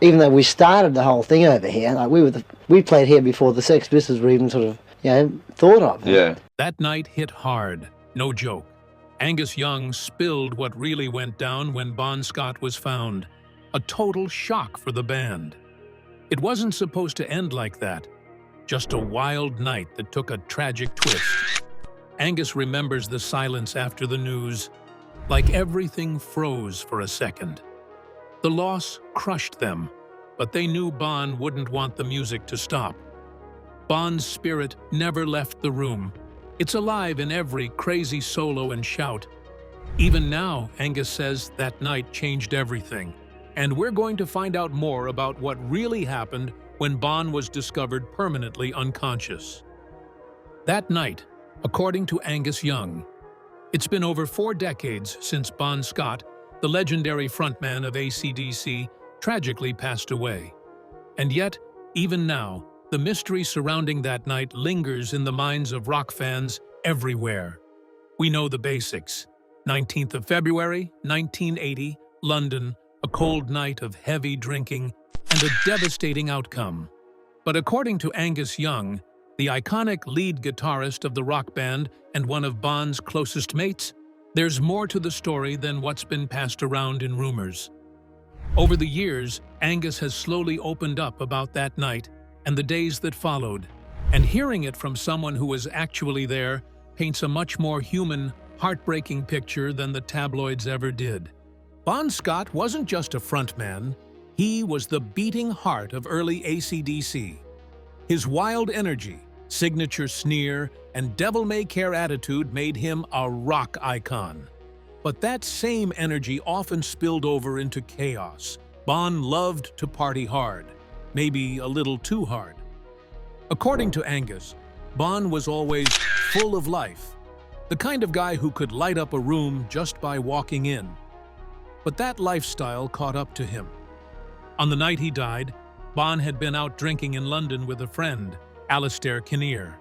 even though we started the whole thing over here, like we played here before the Sex Pistols were even sort of, thought of. Yeah. That night hit hard, no joke. Angus Young spilled what really went down when Bon Scott was found. A total shock for the band. It wasn't supposed to end like that. Just a wild night that took a tragic twist. Angus remembers the silence after the news, like everything froze for a second. The loss crushed them, but they knew Bon wouldn't want the music to stop. Bon's spirit never left the room. It's alive in every crazy solo and shout. Even now, Angus says that night changed everything. And we're going to find out more about what really happened when Bon was discovered permanently unconscious. That night, according to Angus Young, it's been over 4 decades since Bon Scott, the legendary frontman of AC/DC, tragically passed away. And yet, even now, the mystery surrounding that night lingers in the minds of rock fans everywhere. We know the basics. 19th of February, 1980, London, a cold night of heavy drinking and a devastating outcome. But according to Angus Young, the iconic lead guitarist of the rock band and one of Bon's closest mates, there's more to the story than what's been passed around in rumors. Over the years, Angus has slowly opened up about that night and the days that followed, and hearing it from someone who was actually there paints a much more human, heartbreaking picture than the tabloids ever did. Bon Scott wasn't just a frontman, he was the beating heart of early AC/DC. His wild energy, signature sneer, and devil-may-care attitude made him a rock icon. But that same energy often spilled over into chaos. Bon loved to party hard, maybe a little too hard. According to Angus, Bon was always full of life, the kind of guy who could light up a room just by walking in. But that lifestyle caught up to him. On the night he died, Bon had been out drinking in London with a friend, Alistair Kinnear.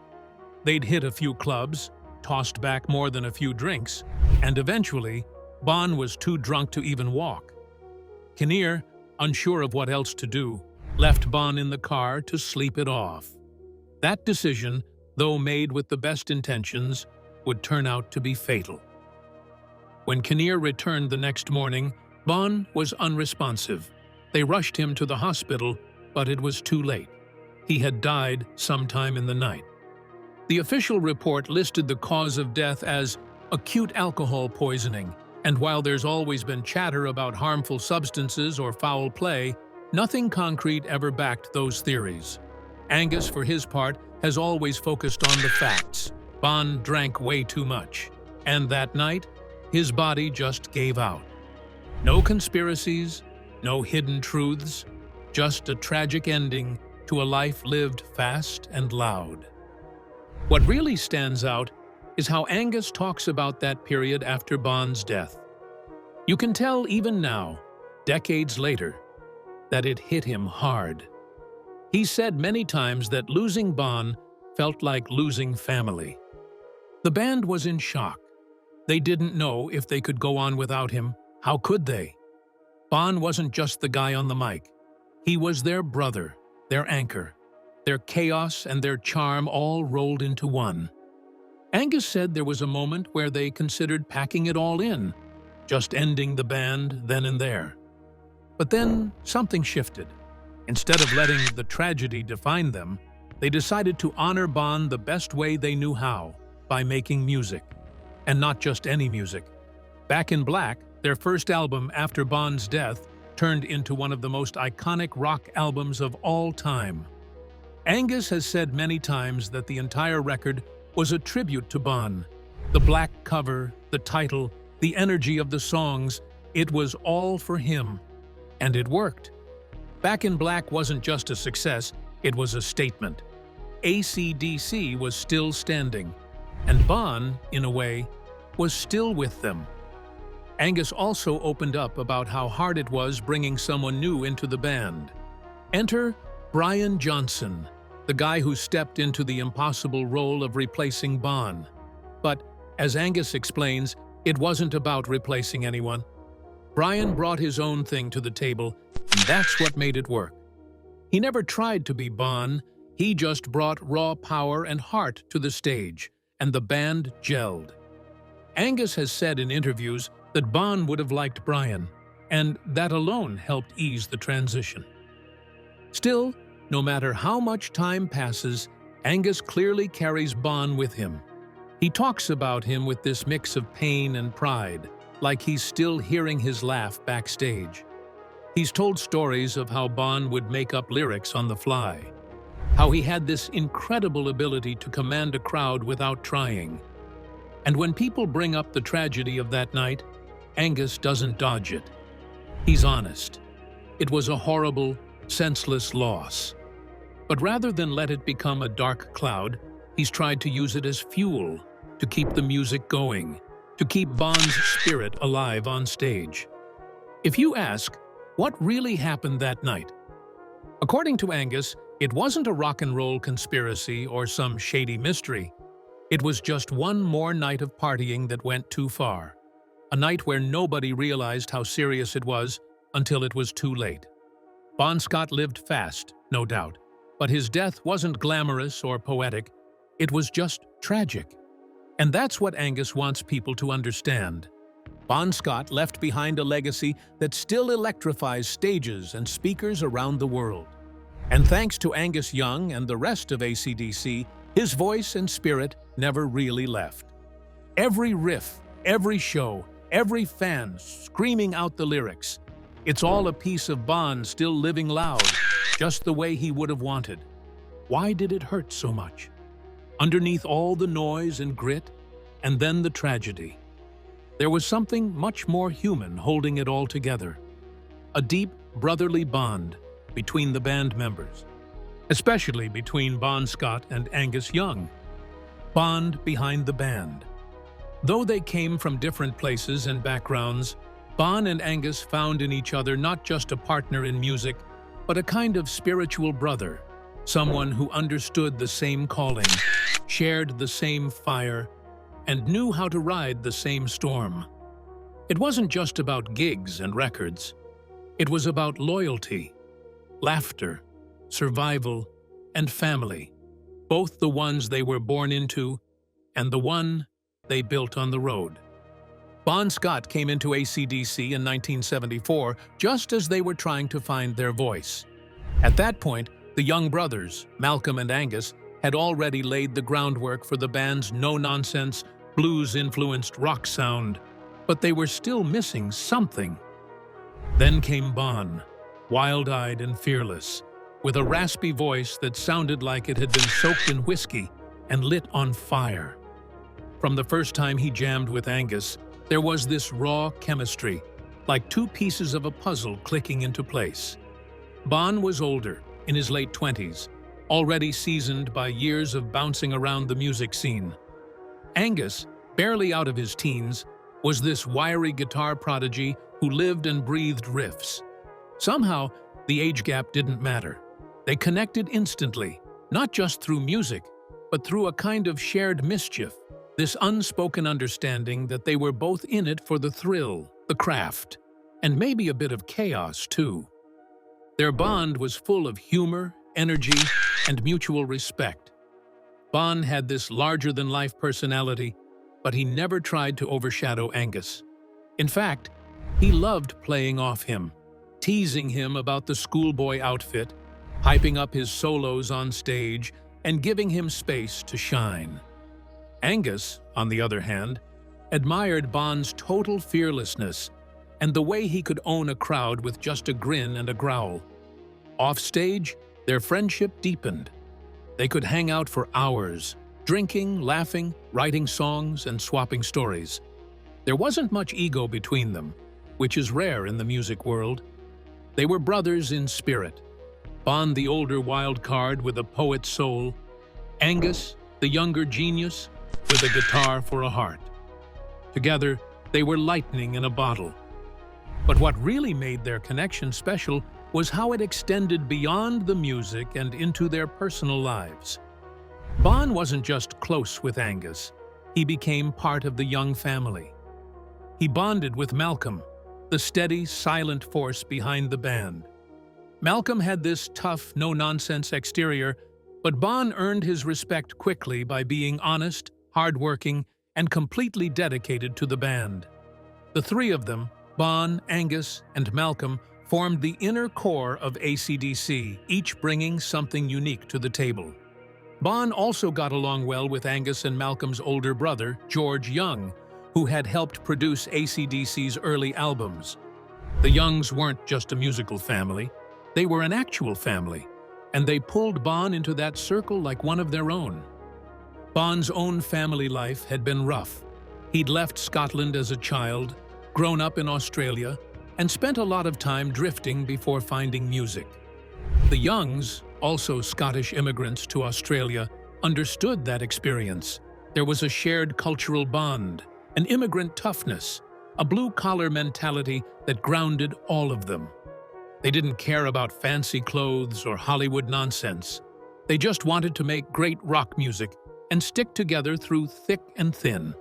They'd hit a few clubs, tossed back more than a few drinks, and eventually, Bon was too drunk to even walk. Kinnear, unsure of what else to do, left Bon in the car to sleep it off. That decision, though made with the best intentions, would turn out to be fatal. When Kinnear returned the next morning, Bon was unresponsive. They rushed him to the hospital, but it was too late. He had died sometime in the night. The official report listed the cause of death as acute alcohol poisoning, and while there's always been chatter about harmful substances or foul play, nothing concrete ever backed those theories. Angus, for his part, has always focused on the facts. Bon drank way too much, and that night, his body just gave out. No conspiracies, no hidden truths, just a tragic ending to a life lived fast and loud. What really stands out is how Angus talks about that period after Bon's death. You can tell even now, decades later, that it hit him hard. He said many times that losing Bon felt like losing family. The band was in shock. They didn't know if they could go on without him. How could they? Bon wasn't just the guy on the mic. He was their brother, their anchor, their chaos and their charm all rolled into one. Angus said there was a moment where they considered packing it all in, just ending the band then and there. But then something shifted. Instead of letting the tragedy define them, they decided to honor Bon the best way they knew how, by making music. And not just any music. Back in Black, their first album after Bon's death, turned into one of the most iconic rock albums of all time. Angus has said many times that the entire record was a tribute to Bon. The black cover, the title, the energy of the songs, it was all for him. And it worked. Back in Black wasn't just a success, it was a statement. AC/DC was still standing, and Bon, in a way, was still with them. Angus also opened up about how hard it was bringing someone new into the band. Enter Brian Johnson, the guy who stepped into the impossible role of replacing Bon. But, as Angus explains, it wasn't about replacing anyone. Brian brought his own thing to the table, and that's what made it work. He never tried to be Bonn, he just brought raw power and heart to the stage, and the band gelled. Angus has said in interviews that Bonn would have liked Brian, and that alone helped ease the transition. Still, no matter how much time passes, Angus clearly carries Bonn with him. He talks about him with this mix of pain and pride, like he's still hearing his laugh backstage. He's told stories of how Bonn would make up lyrics on the fly, how he had this incredible ability to command a crowd without trying. And when people bring up the tragedy of that night, Angus doesn't dodge it. He's honest. It was a horrible, senseless loss. But rather than let it become a dark cloud, he's tried to use it as fuel, to keep the music going, to keep Bonn's spirit alive on stage. If you ask, what really happened that night? According to Angus, it wasn't a rock and roll conspiracy or some shady mystery. It was just one more night of partying that went too far. A night where nobody realized how serious it was until it was too late. Bon Scott lived fast, no doubt, but his death wasn't glamorous or poetic. It was just tragic. And that's what Angus wants people to understand. Bon Scott left behind a legacy that still electrifies stages and speakers around the world. And thanks to Angus Young and the rest of AC/DC, his voice and spirit never really left. Every riff, every show, every fan screaming out the lyrics. It's all a piece of Bonn still living loud, just the way he would have wanted. Why did it hurt so much? Underneath all the noise and grit, and then the tragedy, there was something much more human holding it all together. A deep, brotherly bond between the band members, especially between Bon Scott and Angus Young. Bond behind the band. Though they came from different places and backgrounds, Bon and Angus found in each other not just a partner in music, but a kind of spiritual brother, someone who understood the same calling, shared the same fire, and knew how to ride the same storm. It wasn't just about gigs and records. It was about loyalty, laughter, survival, and family, both the ones they were born into and the one they built on the road. Bon Scott came into AC/DC in 1974 just as they were trying to find their voice. At that point, the young brothers, Malcolm and Angus, had already laid the groundwork for the band's no-nonsense, blues-influenced rock sound, but they were still missing something. Then came Bon, wild-eyed and fearless, with a raspy voice that sounded like it had been soaked in whiskey and lit on fire. From the first time he jammed with Angus, there was this raw chemistry, like two pieces of a puzzle clicking into place. Bon was older, in his late 20s, already seasoned by years of bouncing around the music scene. Angus, barely out of his teens, was this wiry guitar prodigy who lived and breathed riffs. Somehow, the age gap didn't matter. They connected instantly, not just through music, but through a kind of shared mischief, this unspoken understanding that they were both in it for the thrill, the craft, and maybe a bit of chaos, too. Their bond was full of humor, energy, and mutual respect. Bon had this larger-than-life personality, but he never tried to overshadow Angus. In fact, he loved playing off him, teasing him about the schoolboy outfit, hyping up his solos on stage, and giving him space to shine. Angus, on the other hand, admired Bon's total fearlessness and the way he could own a crowd with just a grin and a growl. Offstage, their friendship deepened. They could hang out for hours, drinking, laughing, writing songs, and swapping stories. There wasn't much ego between them, which is rare in the music world. They were brothers in spirit. Bon, the older wild card with a poet's soul. Angus, the younger genius, with a guitar for a heart. Together, they were lightning in a bottle. But what really made their connection special was how it extended beyond the music and into their personal lives. Bon wasn't just close with Angus, he became part of the Young family. He bonded with Malcolm, the steady, silent force behind the band. Malcolm had this tough, no-nonsense exterior, but Bonn earned his respect quickly by being honest, hardworking, and completely dedicated to the band. The three of them, Bonn, Angus, and Malcolm, formed the inner core of AC/DC, each bringing something unique to the table. Bonn also got along well with Angus and Malcolm's older brother, George Young, who had helped produce AC/DC's early albums. The Youngs weren't just a musical family, they were an actual family, and they pulled Bonn into that circle like one of their own. Bonn's own family life had been rough. He'd left Scotland as a child, grown up in Australia, and spent a lot of time drifting before finding music. The Youngs, also Scottish immigrants to Australia, understood that experience. There was a shared cultural bond, an immigrant toughness, a blue-collar mentality that grounded all of them. They didn't care about fancy clothes or Hollywood nonsense. They just wanted to make great rock music and stick together through thick and thin.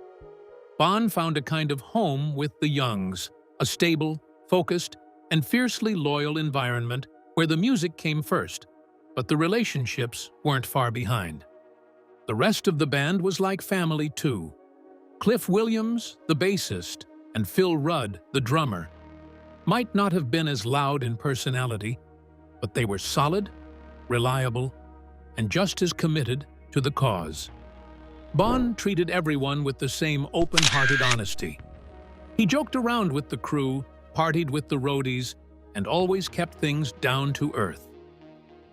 Bonn found a kind of home with the Youngs, a stable, focused, and fiercely loyal environment where the music came first, but the relationships weren't far behind. The rest of the band was like family too. Cliff Williams, the bassist, and Phil Rudd, the drummer, might not have been as loud in personality, but they were solid, reliable, and just as committed to the cause. Bonn treated everyone with the same open-hearted honesty. He joked around with the crew, partied with the roadies, and always kept things down to earth.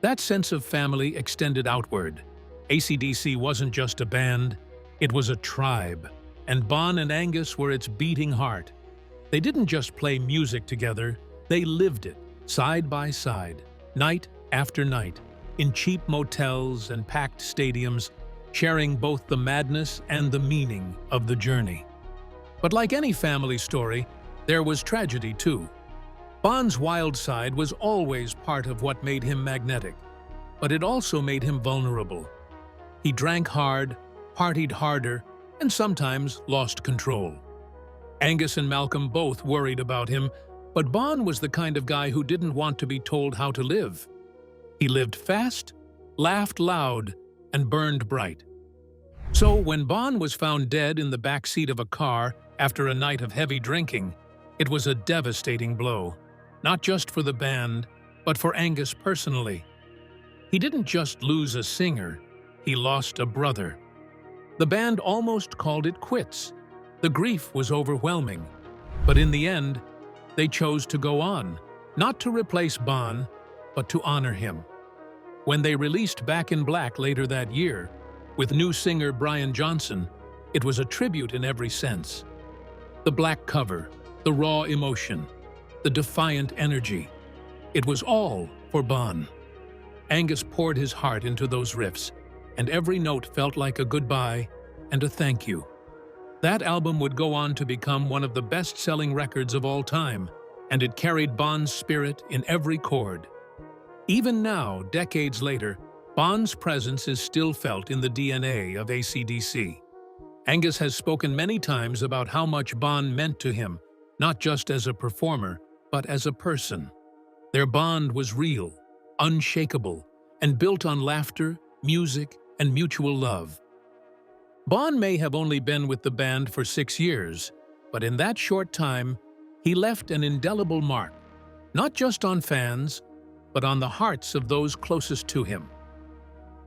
That sense of family extended outward. AC/DC wasn't just a band, it was a tribe, and Bonn and Angus were its beating heart. They didn't just play music together, they lived it, side by side, night after night, in cheap motels and packed stadiums, sharing both the madness and the meaning of the journey. But like any family story, there was tragedy too. Bonn's wild side was always part of what made him magnetic, but it also made him vulnerable. He drank hard, partied harder, and sometimes lost control. Angus and Malcolm both worried about him, but Bonn was the kind of guy who didn't want to be told how to live. He lived fast, laughed loud, and burned bright. So when Bonn was found dead in the back seat of a car after a night of heavy drinking, it was a devastating blow, not just for the band, but for Angus personally. He didn't just lose a singer, he lost a brother. The band almost called it quits. The grief was overwhelming, but in the end, they chose to go on, not to replace Bonn, but to honor him. When they released Back in Black later that year, with new singer Brian Johnson, it was a tribute in every sense. The black cover, the raw emotion, the defiant energy. It was all for Bonn. Angus poured his heart into those riffs, and every note felt like a goodbye and a thank you. That album would go on to become one of the best-selling records of all time, and it carried Bonn's spirit in every chord. Even now, decades later, Bonn's presence is still felt in the DNA of AC/DC. Angus has spoken many times about how much Bonn meant to him, not just as a performer, but as a person. Their bond was real, unshakable, and built on laughter, music, and mutual love. Bonn may have only been with the band for 6 years, but in that short time, he left an indelible mark, not just on fans, but on the hearts of those closest to him.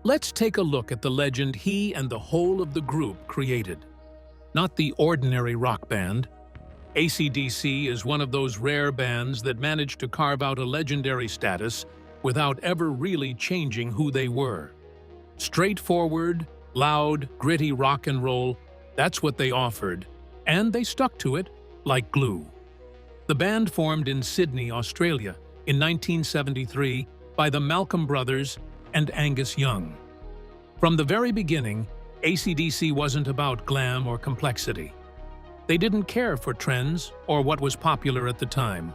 Let's take a look at the legend he and the whole of the group created. Not the ordinary rock band. AC/DC is one of those rare bands that managed to carve out a legendary status without ever really changing who they were. Straightforward, loud, gritty rock and roll, that's what they offered, and they stuck to it like glue. The band formed in Sydney, Australia, in 1973 by the Malcolm brothers and Angus Young. From the very beginning, AC/DC wasn't about glam or complexity. They didn't care for trends or what was popular at the time.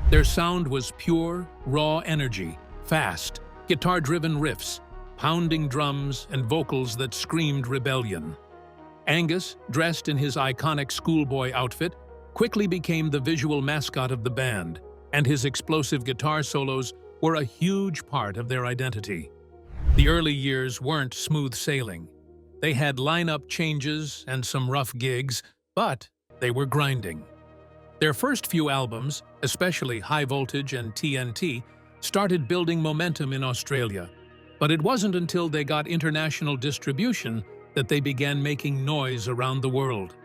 Their sound was pure, raw energy, fast, guitar-driven riffs, pounding drums, and vocals that screamed rebellion. Angus, dressed in his iconic schoolboy outfit, quickly became the visual mascot of the band, and his explosive guitar solos were a huge part of their identity. The early years weren't smooth sailing. They had lineup changes and some rough gigs, but they were grinding. Their first few albums, especially High Voltage and TNT, started building momentum in Australia, but it wasn't until they got international distribution that they began making noise around the world.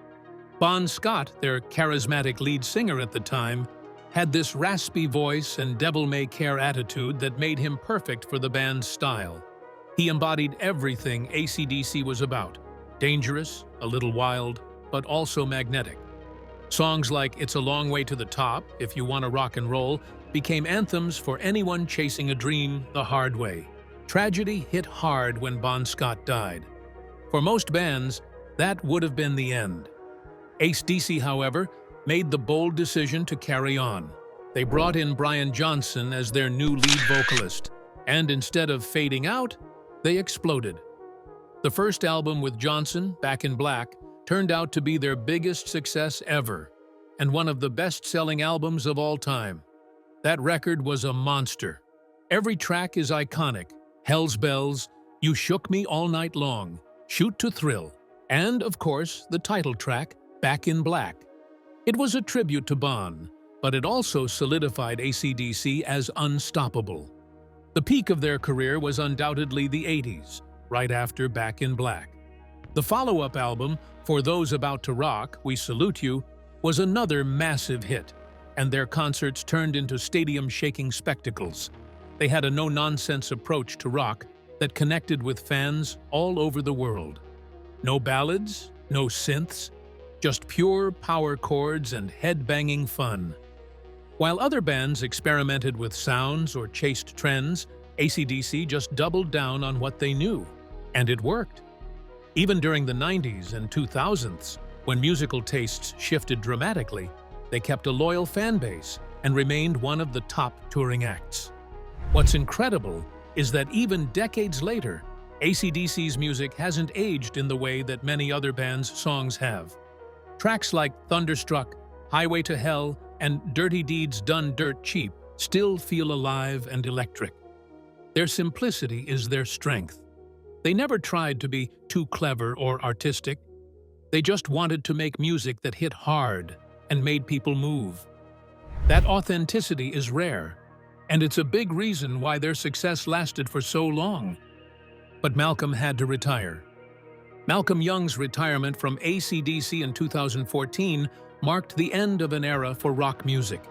Bon Scott, their charismatic lead singer at the time, had this raspy voice and devil-may-care attitude that made him perfect for the band's style. He embodied everything AC/DC was about: dangerous, a little wild, but also magnetic. Songs like It's a Long Way to the Top, If You Want to Rock and Roll, became anthems for anyone chasing a dream the hard way. Tragedy hit hard when Bon Scott died. For most bands, that would have been the end. AC/DC, however, made the bold decision to carry on. They brought in Brian Johnson as their new lead vocalist, and instead of fading out, they exploded. The first album with Johnson, Back in Black, turned out to be their biggest success ever, and one of the best-selling albums of all time. That record was a monster. Every track is iconic: Hell's Bells, You Shook Me All Night Long, Shoot to Thrill, and, of course, the title track, Back in Black. It was a tribute to Bonn, but it also solidified AC/DC as unstoppable. The peak of their career was undoubtedly the 80s, right after Back in Black. The follow-up album, For Those About to Rock, We Salute You, was another massive hit, and their concerts turned into stadium-shaking spectacles. They had a no-nonsense approach to rock that connected with fans all over the world. No ballads, no synths, just pure power chords and head-banging fun. While other bands experimented with sounds or chased trends, AC/DC just doubled down on what they knew, and it worked. Even during the 90s and 2000s, when musical tastes shifted dramatically, they kept a loyal fan base and remained one of the top touring acts. What's incredible is that even decades later, AC/DC's music hasn't aged in the way that many other bands' songs have. Tracks like Thunderstruck, Highway to Hell, and Dirty Deeds Done Dirt Cheap still feel alive and electric. Their simplicity is their strength. They never tried to be too clever or artistic. They just wanted to make music that hit hard and made people move. That authenticity is rare, and it's a big reason why their success lasted for so long. But Malcolm had to retire. Malcolm Young's retirement from AC/DC in 2014 marked the end of an era for rock music.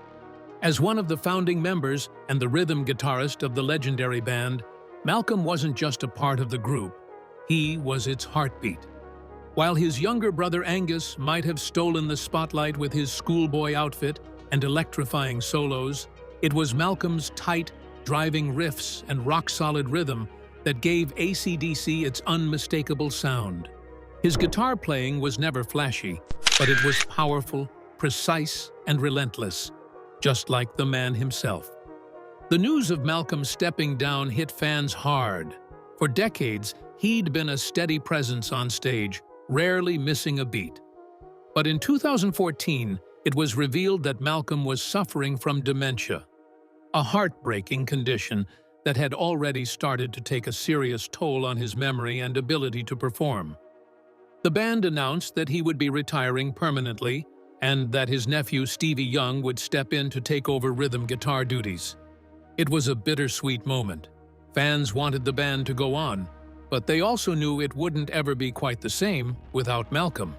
As one of the founding members and the rhythm guitarist of the legendary band, Malcolm wasn't just a part of the group, he was its heartbeat. While his younger brother Angus might have stolen the spotlight with his schoolboy outfit and electrifying solos, it was Malcolm's tight, driving riffs and rock-solid rhythm that gave AC/DC its unmistakable sound. His guitar playing was never flashy, but it was powerful, precise, and relentless, just like the man himself. The news of Malcolm stepping down hit fans hard. For decades, he'd been a steady presence on stage, rarely missing a beat. But in 2014, it was revealed that Malcolm was suffering from dementia, a heartbreaking condition that had already started to take a serious toll on his memory and ability to perform. The band announced that he would be retiring permanently and that his nephew Stevie Young would step in to take over rhythm guitar duties. It was a bittersweet moment. Fans wanted the band to go on, but they also knew it wouldn't ever be quite the same without Malcolm.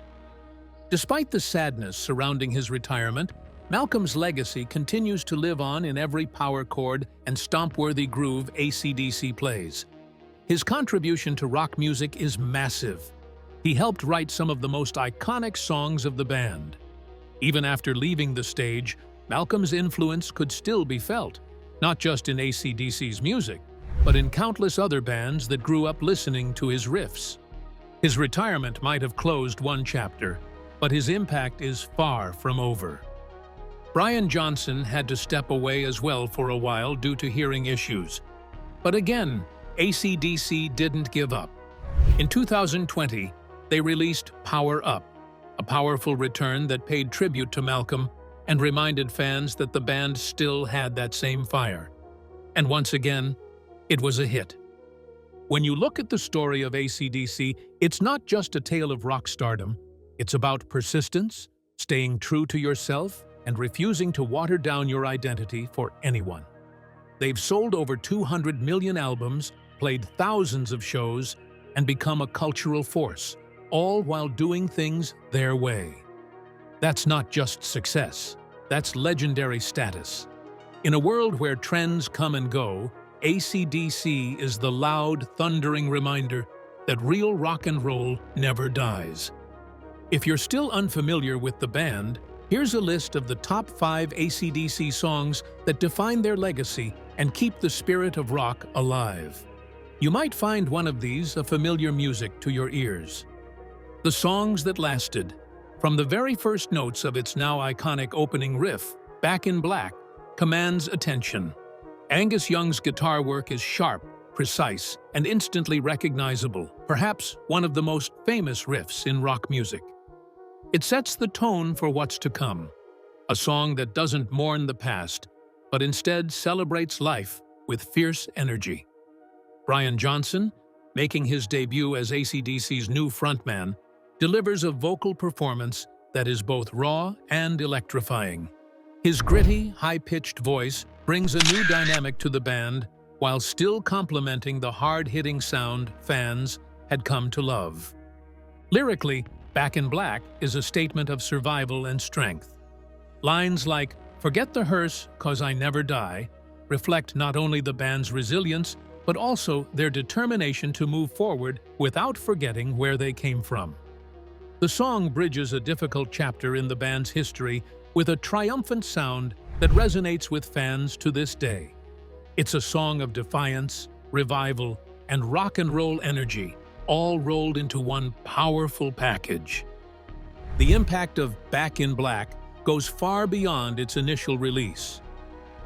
Despite the sadness surrounding his retirement, Malcolm's legacy continues to live on in every power chord and stomp-worthy groove AC/DC plays. His contribution to rock music is massive. He helped write some of the most iconic songs of the band. Even after leaving the stage, Malcolm's influence could still be felt, not just in AC/DC's music, but in countless other bands that grew up listening to his riffs. His retirement might have closed one chapter, but his impact is far from over. Brian Johnson had to step away as well for a while due to hearing issues. But again, AC/DC didn't give up. In 2020, they released Power Up, a powerful return that paid tribute to Malcolm and reminded fans that the band still had that same fire. And once again, it was a hit. When you look at the story of AC/DC, it's not just a tale of rock stardom. It's about persistence, staying true to yourself, and refusing to water down your identity for anyone. They've sold over 200 million albums, played thousands of shows, and become a cultural force, all while doing things their way. That's not just success, that's legendary status. In a world where trends come and go, AC/DC is the loud, thundering reminder that real rock and roll never dies. If you're still unfamiliar with the band, here's a list of the top 5 AC/DC songs that define their legacy and keep the spirit of rock alive. You might find one of these a familiar music to your ears. The songs that lasted. From the very first notes of its now iconic opening riff, Back in Black commands attention. Angus Young's guitar work is sharp, precise, and instantly recognizable, perhaps one of the most famous riffs in rock music. It sets the tone for what's to come, a song that doesn't mourn the past, but instead celebrates life with fierce energy. Brian Johnson, making his debut as AC/DC's new frontman, delivers a vocal performance that is both raw and electrifying. His gritty, high-pitched voice brings a new dynamic to the band while still complementing the hard-hitting sound fans had come to love. Lyrically, Back in Black is a statement of survival and strength. Lines like, "Forget the hearse, 'cause I never die," reflect not only the band's resilience, but also their determination to move forward without forgetting where they came from. The song bridges a difficult chapter in the band's history with a triumphant sound that resonates with fans to this day. It's a song of defiance, revival, and rock and roll energy, all rolled into one powerful package. The impact of Back in Black goes far beyond its initial release.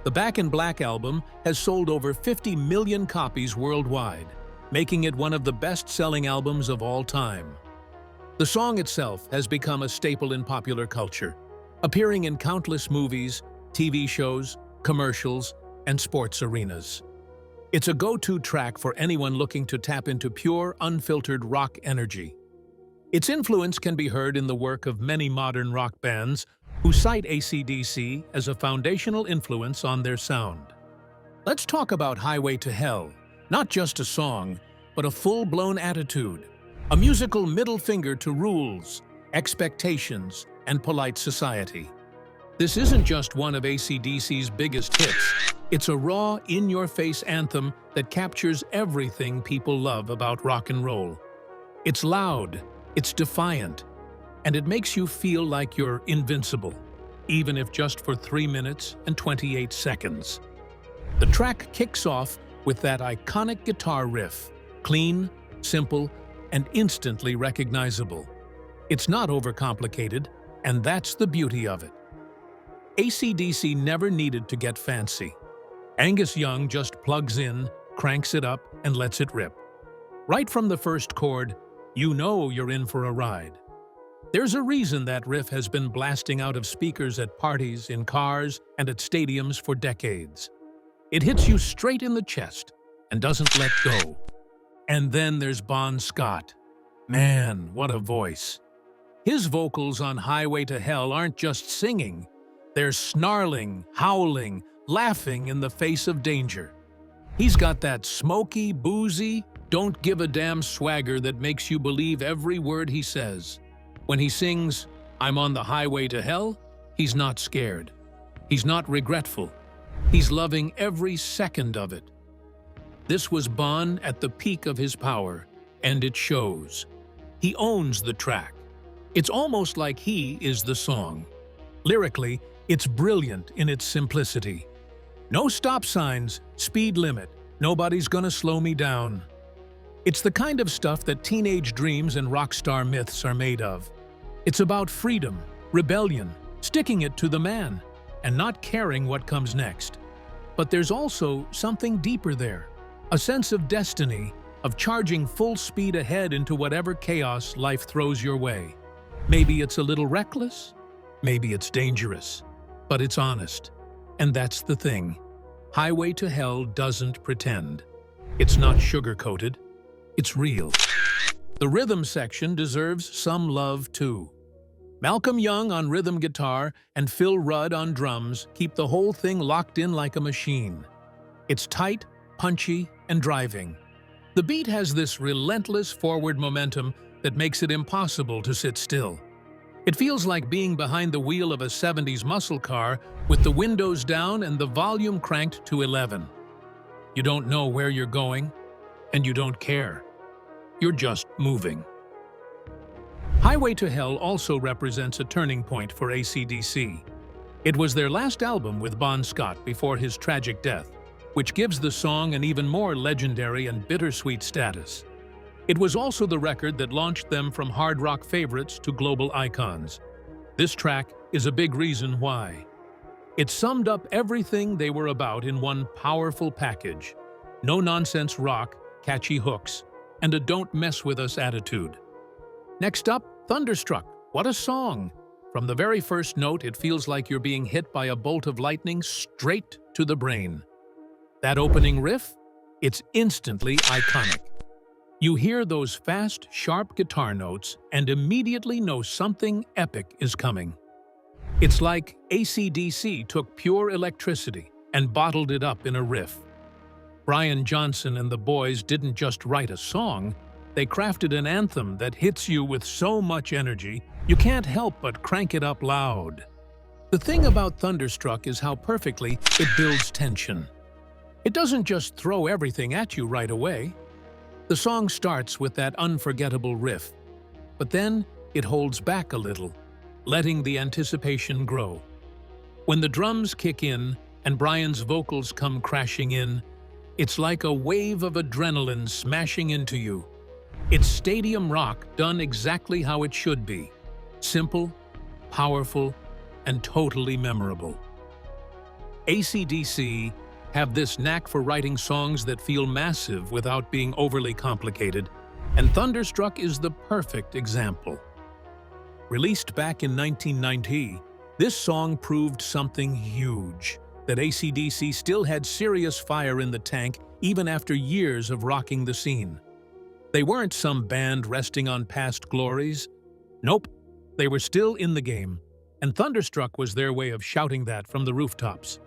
The Back in Black album has sold over 50 million copies worldwide, making it one of the best-selling albums of all time. The song itself has become a staple in popular culture, appearing in countless movies, TV shows, commercials, and sports arenas. It's a go-to track for anyone looking to tap into pure, unfiltered rock energy. Its influence can be heard in the work of many modern rock bands who cite AC/DC as a foundational influence on their sound. Let's talk about Highway to Hell, not just a song, but a full-blown attitude, a musical middle finger to rules, expectations, and polite society. This isn't just one of AC/DC's biggest hits. It's a raw, in-your-face anthem that captures everything people love about rock and roll. It's loud, it's defiant, and it makes you feel like you're invincible, even if just for 3 minutes and 28 seconds. The track kicks off with that iconic guitar riff, clean, simple, and instantly recognizable. It's not overcomplicated, and that's the beauty of it. AC/DC never needed to get fancy. Angus Young just plugs in, cranks it up, and lets it rip. Right from the first chord, you know you're in for a ride. There's a reason that riff has been blasting out of speakers at parties, in cars, and at stadiums for decades. It hits you straight in the chest and doesn't let go. And then there's Bon Scott. Man, what a voice. His vocals on Highway to Hell aren't just singing. They're snarling, howling, laughing in the face of danger. He's got that smoky, boozy, don't give a damn swagger that makes you believe every word he says. When he sings, "I'm on the highway to hell," he's not scared. He's not regretful. He's loving every second of it. This was Bonn at the peak of his power, and it shows. He owns the track. It's almost like he is the song. Lyrically, it's brilliant in its simplicity. No stop signs, speed limit, nobody's gonna slow me down. It's the kind of stuff that teenage dreams and rock star myths are made of. It's about freedom, rebellion, sticking it to the man, and not caring what comes next. But there's also something deeper there, a sense of destiny, of charging full speed ahead into whatever chaos life throws your way. Maybe it's a little reckless, maybe it's dangerous, but it's honest. And that's the thing. Highway to Hell doesn't pretend. It's not sugar-coated. It's real. The rhythm section deserves some love, too. Malcolm Young on rhythm guitar and Phil Rudd on drums keep the whole thing locked in like a machine. It's tight, punchy, and driving. The beat has this relentless forward momentum that makes it impossible to sit still. It feels like being behind the wheel of a 70s muscle car with the windows down and the volume cranked to 11. You don't know where you're going, and you don't care. You're just moving. Highway to Hell also represents a turning point for AC/DC. It was their last album with Bon Scott before his tragic death, which gives the song an even more legendary and bittersweet status. It was also the record that launched them from hard rock favorites to global icons. This track is a big reason why. It summed up everything they were about in one powerful package. No-nonsense rock, catchy hooks, and a don't mess with us attitude. Next up, Thunderstruck. What a song! From the very first note, it feels like you're being hit by a bolt of lightning straight to the brain. That opening riff? It's instantly iconic. You hear those fast, sharp guitar notes and immediately know something epic is coming. It's like AC/DC took pure electricity and bottled it up in a riff. Brian Johnson and the boys didn't just write a song, they crafted an anthem that hits you with so much energy, you can't help but crank it up loud. The thing about Thunderstruck is how perfectly it builds tension. It doesn't just throw everything at you right away. The song starts with that unforgettable riff, but then it holds back a little, letting the anticipation grow. When the drums kick in and Brian's vocals come crashing in, it's like a wave of adrenaline smashing into you. It's stadium rock done exactly how it should be. Simple, powerful, and totally memorable. AC/DC have this knack for writing songs that feel massive without being overly complicated, and Thunderstruck is the perfect example. Released back in 1990, this song proved something huge, that AC/DC still had serious fire in the tank even after years of rocking the scene. They weren't some band resting on past glories. Nope, they were still in the game, and Thunderstruck was their way of shouting that from the rooftops.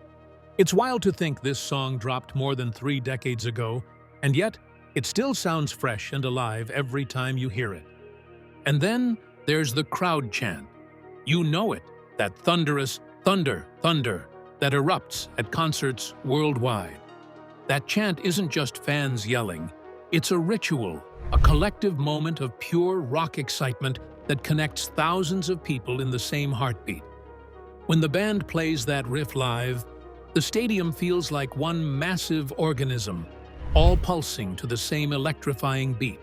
It's wild to think this song dropped more than 3 decades ago, and yet it still sounds fresh and alive every time you hear it. And then there's the crowd chant. You know it, that thunderous thunder, thunder that erupts at concerts worldwide. That chant isn't just fans yelling, it's a ritual, a collective moment of pure rock excitement that connects thousands of people in the same heartbeat. When the band plays that riff live, the stadium feels like one massive organism, all pulsing to the same electrifying beat.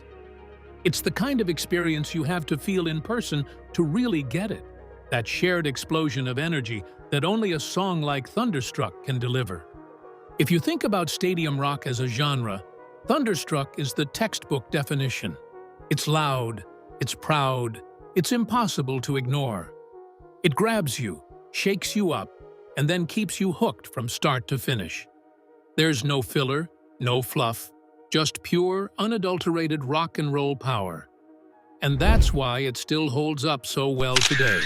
It's the kind of experience you have to feel in person to really get it, that shared explosion of energy that only a song like Thunderstruck can deliver. If you think about stadium rock as a genre, Thunderstruck is the textbook definition. It's loud, it's proud, it's impossible to ignore. It grabs you, shakes you up, and then keeps you hooked from start to finish. There's no filler, no fluff, just pure, unadulterated rock and roll power. And that's why it still holds up so well today.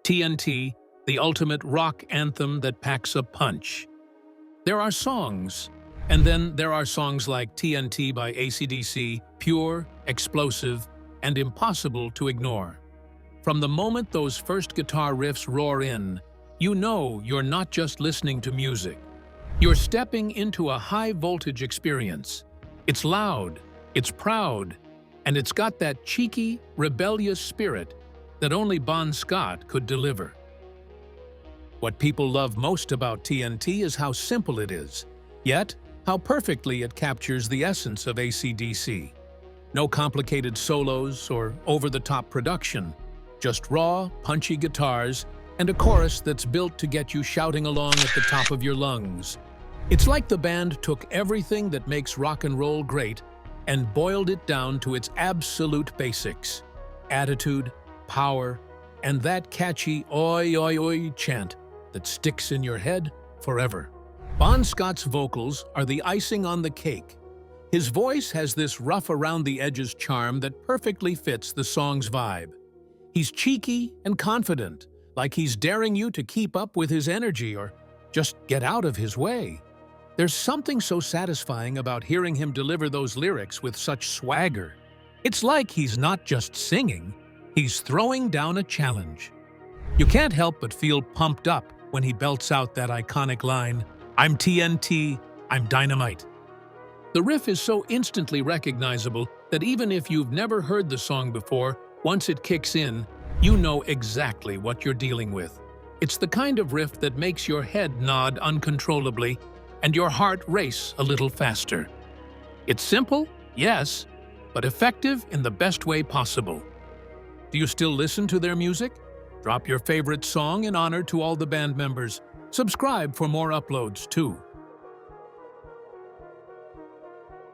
TNT, the ultimate rock anthem that packs a punch. There are songs, and then there are songs like TNT by AC/DC, pure, explosive, and impossible to ignore. From the moment those first guitar riffs roar in, you know you're not just listening to music. You're stepping into a high-voltage experience. It's loud, it's proud, and it's got that cheeky, rebellious spirit that only Bon Scott could deliver. What people love most about TNT is how simple it is, yet how perfectly it captures the essence of AC/DC. No complicated solos or over-the-top production, just raw, punchy guitars and a chorus that's built to get you shouting along at the top of your lungs. It's like the band took everything that makes rock and roll great and boiled it down to its absolute basics: attitude, power, and that catchy oi oi oi chant that sticks in your head forever. Bon Scott's vocals are the icing on the cake. His voice has this rough-around-the-edges charm that perfectly fits the song's vibe. He's cheeky and confident, like he's daring you to keep up with his energy or just get out of his way. There's something so satisfying about hearing him deliver those lyrics with such swagger. It's like he's not just singing, he's throwing down a challenge. You can't help but feel pumped up when he belts out that iconic line, "I'm TNT, I'm dynamite." The riff is so instantly recognizable that even if you've never heard the song before, once it kicks in, you know exactly what you're dealing with. It's the kind of riff that makes your head nod uncontrollably and your heart race a little faster. It's simple, yes, but effective in the best way possible. Do you still listen to their music? Drop your favorite song in honor to all the band members. Subscribe for more uploads, too.